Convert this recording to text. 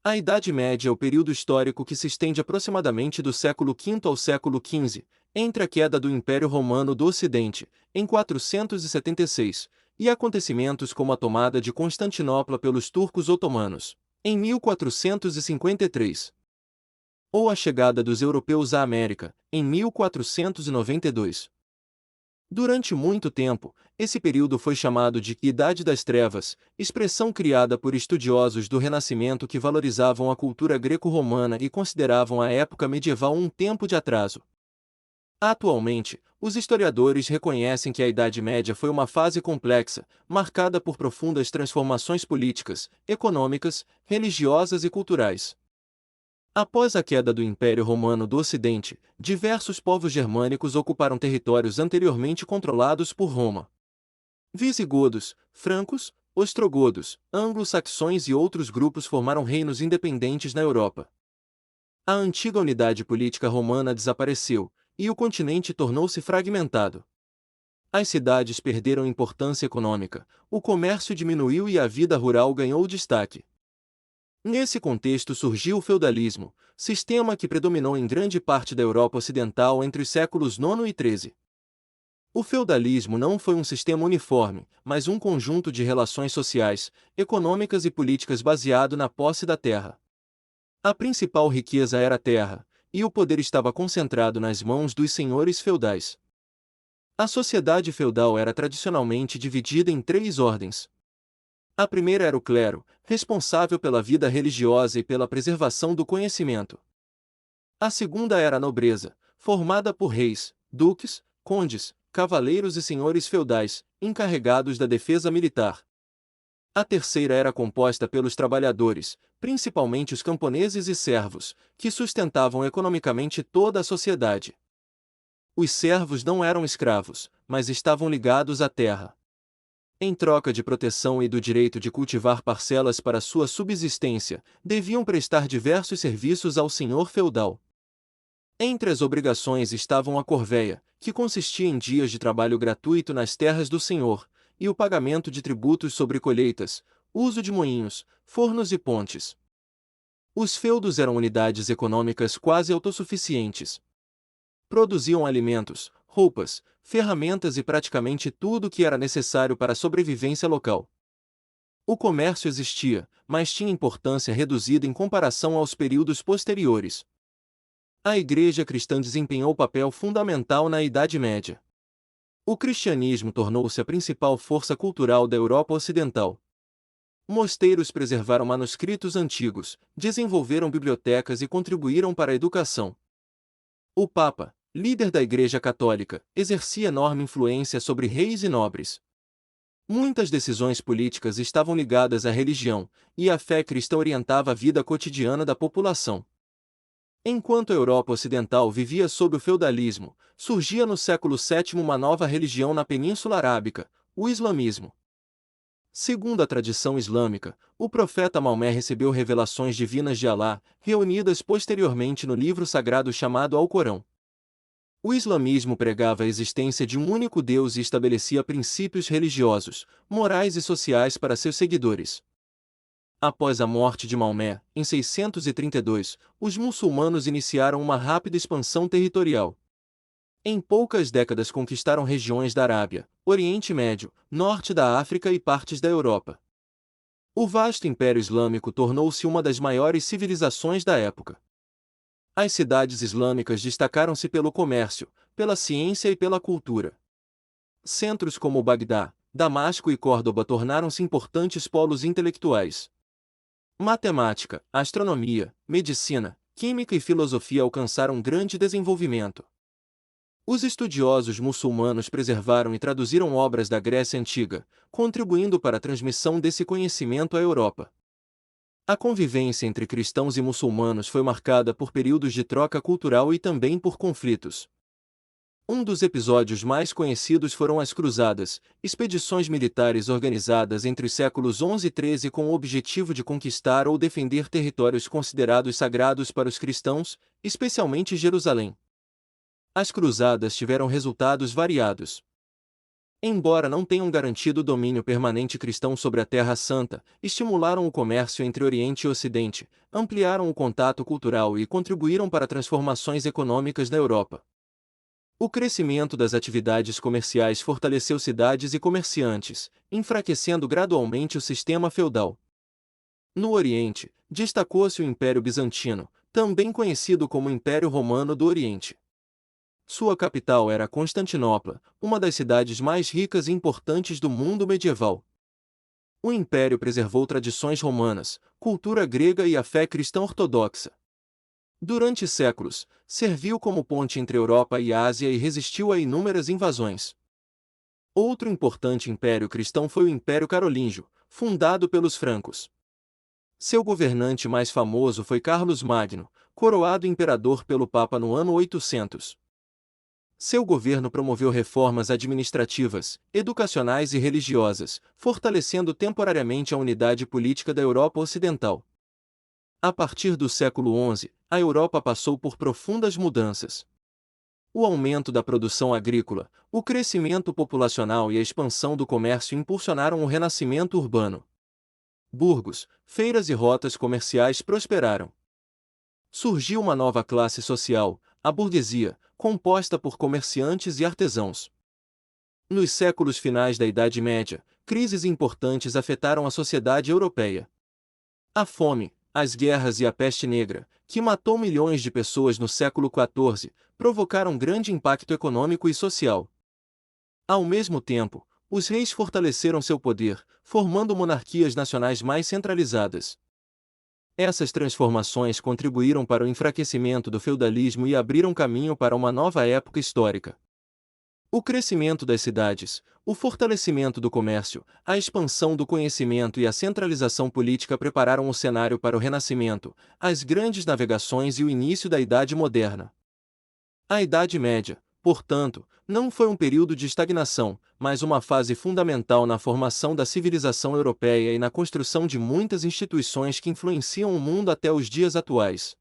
A Idade Média é o período histórico que se estende aproximadamente do século V ao século XV, entre a queda do Império Romano do Ocidente, em 476, e acontecimentos como a tomada de Constantinopla pelos turcos otomanos, em 1453, ou a chegada dos europeus à América, em 1492. Durante muito tempo, esse período foi chamado de Idade das Trevas, expressão criada por estudiosos do Renascimento que valorizavam a cultura greco-romana e consideravam a época medieval um tempo de atraso. Atualmente, os historiadores reconhecem que a Idade Média foi uma fase complexa, marcada por profundas transformações políticas, econômicas, religiosas e culturais. Após a queda do Império Romano do Ocidente, diversos povos germânicos ocuparam territórios anteriormente controlados por Roma. Visigodos, francos, ostrogodos, anglo-saxões e outros grupos formaram reinos independentes na Europa. A antiga unidade política romana desapareceu, e o continente tornou-se fragmentado. As cidades perderam importância econômica, o comércio diminuiu e a vida rural ganhou destaque. Nesse contexto surgiu o feudalismo, sistema que predominou em grande parte da Europa Ocidental entre os séculos IX e XIII. O feudalismo não foi um sistema uniforme, mas um conjunto de relações sociais, econômicas e políticas baseado na posse da terra. A principal riqueza era a terra, e o poder estava concentrado nas mãos dos senhores feudais. A sociedade feudal era tradicionalmente dividida em três ordens. A primeira era o clero, responsável pela vida religiosa e pela preservação do conhecimento. A segunda era a nobreza, formada por reis, duques, condes, cavaleiros e senhores feudais, encarregados da defesa militar. A terceira era composta pelos trabalhadores, principalmente os camponeses e servos, que sustentavam economicamente toda a sociedade. Os servos não eram escravos, mas estavam ligados à terra. Em troca de proteção e do direito de cultivar parcelas para sua subsistência, deviam prestar diversos serviços ao senhor feudal. Entre as obrigações estavam a corvéia, que consistia em dias de trabalho gratuito nas terras do senhor, e o pagamento de tributos sobre colheitas, uso de moinhos, fornos e pontes. Os feudos eram unidades econômicas quase autossuficientes. Produziam alimentos, roupas, ferramentas e praticamente tudo o que era necessário para a sobrevivência local. O comércio existia, mas tinha importância reduzida em comparação aos períodos posteriores. A Igreja cristã desempenhou papel fundamental na Idade Média. O cristianismo tornou-se a principal força cultural da Europa Ocidental. Mosteiros preservaram manuscritos antigos, desenvolveram bibliotecas e contribuíram para a educação. O Papa, líder da Igreja Católica, exercia enorme influência sobre reis e nobres. Muitas decisões políticas estavam ligadas à religião, e a fé cristã orientava a vida cotidiana da população. Enquanto a Europa Ocidental vivia sob o feudalismo, surgia no século VII uma nova religião na Península Arábica, o islamismo. Segundo a tradição islâmica, o profeta Maomé recebeu revelações divinas de Alá, reunidas posteriormente no livro sagrado chamado Alcorão. O islamismo pregava a existência de um único Deus e estabelecia princípios religiosos, morais e sociais para seus seguidores. Após a morte de Maomé, em 632, os muçulmanos iniciaram uma rápida expansão territorial. Em poucas décadas conquistaram regiões da Arábia, Oriente Médio, Norte da África e partes da Europa. O vasto Império Islâmico tornou-se uma das maiores civilizações da época. As cidades islâmicas destacaram-se pelo comércio, pela ciência e pela cultura. Centros como Bagdá, Damasco e Córdoba tornaram-se importantes polos intelectuais. Matemática, astronomia, medicina, química e filosofia alcançaram grande desenvolvimento. Os estudiosos muçulmanos preservaram e traduziram obras da Grécia Antiga, contribuindo para a transmissão desse conhecimento à Europa. A convivência entre cristãos e muçulmanos foi marcada por períodos de troca cultural e também por conflitos. Um dos episódios mais conhecidos foram as Cruzadas, expedições militares organizadas entre os séculos XI e XIII com o objetivo de conquistar ou defender territórios considerados sagrados para os cristãos, especialmente Jerusalém. As cruzadas tiveram resultados variados. Embora não tenham garantido o domínio permanente cristão sobre a Terra Santa, estimularam o comércio entre Oriente e Ocidente, ampliaram o contato cultural e contribuíram para transformações econômicas na Europa. O crescimento das atividades comerciais fortaleceu cidades e comerciantes, enfraquecendo gradualmente o sistema feudal. No Oriente, destacou-se o Império Bizantino, também conhecido como Império Romano do Oriente. Sua capital era Constantinopla, uma das cidades mais ricas e importantes do mundo medieval. O império preservou tradições romanas, cultura grega e a fé cristã ortodoxa. Durante séculos, serviu como ponte entre Europa e Ásia e resistiu a inúmeras invasões. Outro importante império cristão foi o Império Carolíngio, fundado pelos francos. Seu governante mais famoso foi Carlos Magno, coroado imperador pelo Papa no ano 800. Seu governo promoveu reformas administrativas, educacionais e religiosas, fortalecendo temporariamente a unidade política da Europa Ocidental. A partir do século XI, a Europa passou por profundas mudanças. O aumento da produção agrícola, o crescimento populacional e a expansão do comércio impulsionaram o renascimento urbano. Burgos, feiras e rotas comerciais prosperaram. Surgiu uma nova classe social, a burguesia, composta por comerciantes e artesãos. Nos séculos finais da Idade Média, crises importantes afetaram a sociedade europeia. A fome, as guerras e a peste negra, que matou milhões de pessoas no século XIV, provocaram grande impacto econômico e social. Ao mesmo tempo, os reis fortaleceram seu poder, formando monarquias nacionais mais centralizadas. Essas transformações contribuíram para o enfraquecimento do feudalismo e abriram caminho para uma nova época histórica. O crescimento das cidades, o fortalecimento do comércio, a expansão do conhecimento e a centralização política prepararam o cenário para o Renascimento, as grandes navegações e o início da Idade Moderna. A Idade Média, portanto, não foi um período de estagnação, mas uma fase fundamental na formação da civilização europeia e na construção de muitas instituições que influenciam o mundo até os dias atuais.